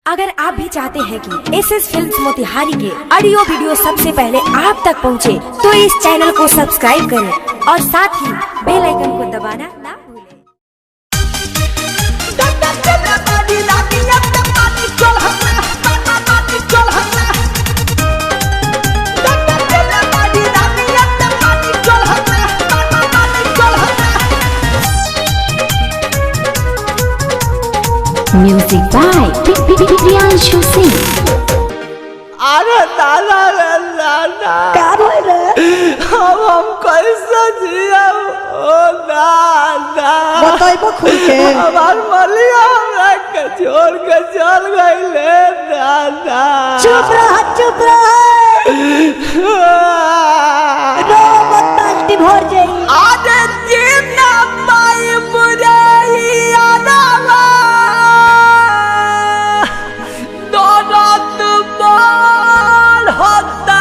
अगर आप भी चाहते हैं कि एसएस फिल्म्स मोतिहारी के ऑडियो वीडियो सबसे पहले आप तक पहुंचे, तो इस चैनल को सब्सक्राइब करें और साथ ही बेल आइकन को दबाना ना भूलें। Music by Priyanshu Singh. अरे दादा रे दादा, क्या बोल रहे? हम कैसे जिया? ओ दादा बताइबो खुल के। हमार मलिया हमरा के छोड़ के चल गइले दादा। चुप रह चुप रह, रो मत पाल्टी भर जाई। आज जीना पाई बुराई आदावा दौलत बाल होता।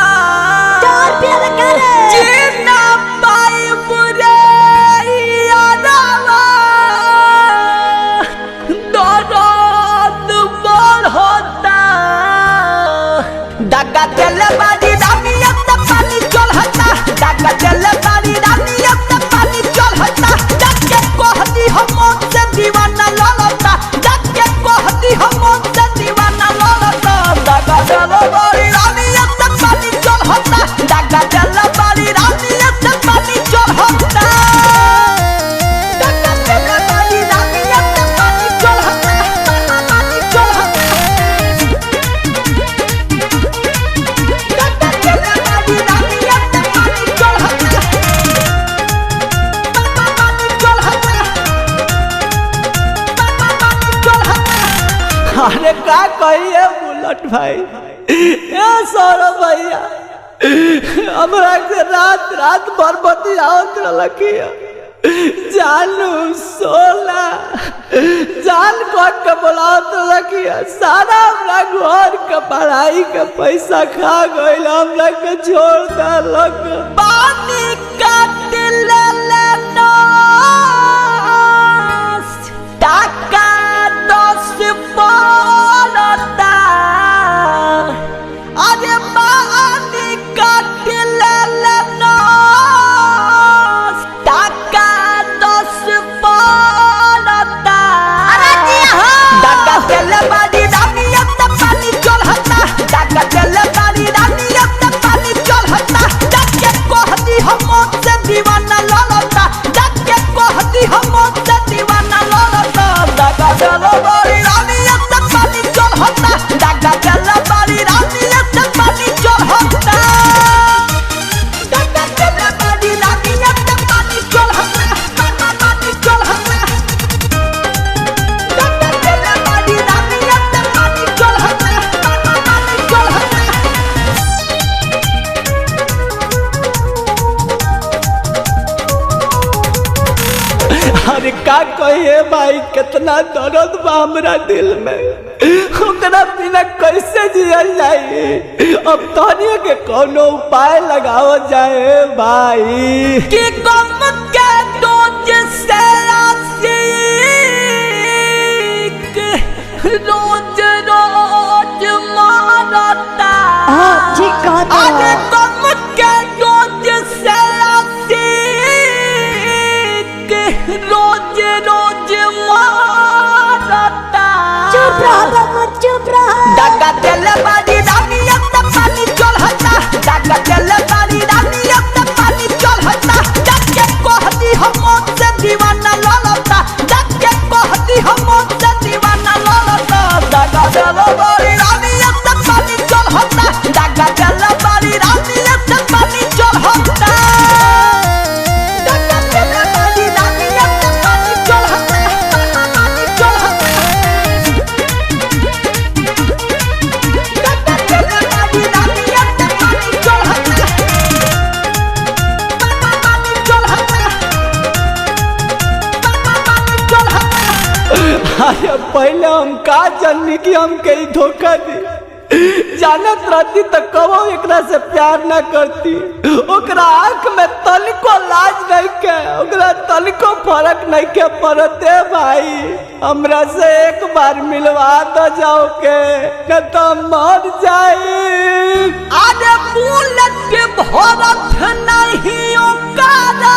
चार प्यार करे जीना पाई बुराई आदावा दौलत बाल होता। दगा चल बाजी रानियत पानी चल हटा, दगा चल बाजी रानियत पानी चल हटा। जग कहती हम से दीवाना ललता, जग कहती हम से दीवाना ललता। दगा चल बाजी रानियत पानी चल हटा, दगा चल बाजी रानियत पानी चल हटा। दगा चल बाजी रानियत पानी चल हटा, पानी चल हटा। अरे का कहिए बुलेट भाई, ए सौरभ भैया हमरा के रात रात भर बतियावत रखिया। जानू सोला जान कट के बुलावत रखिया। सारा हमरा घर के पढ़ाई के पैसा खा गइल, हमरा के छोड़ देलक। पानी काट ले लेना टाका 10 पड़ता। अरे पानी काट ले लेना टाका 10 पड़ता। दगा चल बाजी रानियत पानी चल हटा, दगा चल बाजी रानियत पानी चल हटा। जग कहती हम से दीवाना ललता, जग कहती हम से दीवाना ललता। दगा चल बाजी रानियत पानी चल हटा, दगा चल बाजी रानियत पानी चल हटा। दगा चल बाजी रानियत पानी चल हटा, पानी चल हटा। दगा चल बाजी रानियत पानी चल हटा, पानी चल हटा। अरे का कहिए भाई, कितना दर्द बा हमरा दिल में, ओकरा बिना कैसे जियल जाए। अब तनिए के कोनो उपाय लगाओ जाए भाई। कि गम के डोज से रोज रोज मारता। हाँ ठीक कहता अरे है। गम के डोज से रोज रोज मारता। चुप रह बाबू चुप रह। दगा चल बाजी रानियत पानी चल हटा, दगा चल बाजी रानियत पानी चल हटा। जग कहती हम से दीवाना ललता, जग कहती हम से दीवाना ललता। दगा चल बाजी रानियत पानी चल हटा, दगा चल बाजी रानियत पानी चल हटा। दगा चल बाजी रानियत पानी चल हटा, पानी चल हटा। अरे पहले हम का जाननी कि हम कहीं धोखा दी। जानत रहती तो कबो एकरा से प्यार ना करती। ओकरा आँख में तनिको लाज नहीं के, ओकरा तनिको फर्क नहीं के पड़ते। भाई हमरा से एक बार मिलवा दो जाओ के, न तो मर जाई। अरे बुलेट भरत नहीं ओकारा